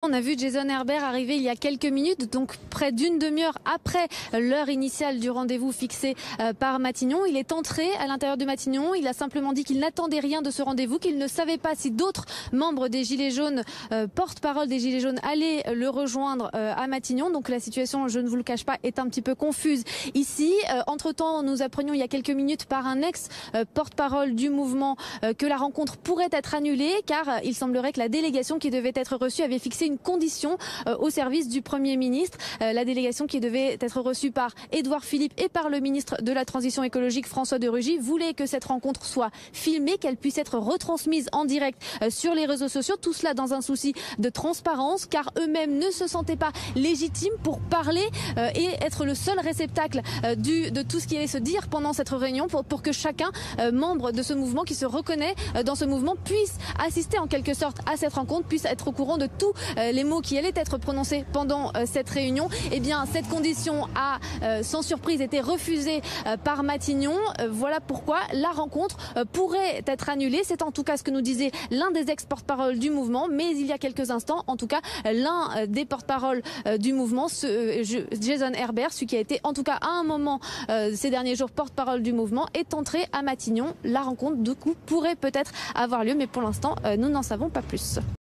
On a vu Jason Herbert arriver il y a quelques minutes, donc près d'une demi-heure après l'heure initiale du rendez-vous fixé par Matignon. Il est entré à l'intérieur de Matignon. Il a simplement dit qu'il n'attendait rien de ce rendez-vous, qu'il ne savait pas si d'autres membres des Gilets jaunes, porte-parole des Gilets jaunes, allaient le rejoindre à Matignon. Donc la situation, je ne vous le cache pas, est un petit peu confuse ici. Entre-temps, nous apprenions il y a quelques minutes par un ex-porte-parole du mouvement que la rencontre pourrait être annulée, car il semblerait que la délégation qui devait être reçue avait fixé une condition au service du Premier ministre. La délégation qui devait être reçue par Édouard Philippe et par le ministre de la Transition écologique François de Rugy voulait que cette rencontre soit filmée, qu'elle puisse être retransmise en direct sur les réseaux sociaux. Tout cela dans un souci de transparence, car eux-mêmes ne se sentaient pas légitimes pour parler et être le seul réceptacle de tout ce qui allait se dire pendant cette réunion, pour que chacun, membre de ce mouvement qui se reconnaît dans ce mouvement, puisse assister en quelque sorte à cette rencontre, puisse être au courant de tous les mots qui allaient être prononcés pendant cette réunion. Eh bien, cette condition a, sans surprise, été refusée par Matignon. Voilà pourquoi la rencontre pourrait être annulée. C'est en tout cas ce que nous disait l'un des ex-porte-parole du mouvement. Mais il y a quelques instants, en tout cas, l'un des porte-parole du mouvement, Jason Herbert, celui qui a été en tout cas à un moment ces derniers jours porte-parole du mouvement, est entré à Matignon. La rencontre, du coup, pourrait peut-être avoir lieu, mais pour l'instant, nous n'en savons pas plus.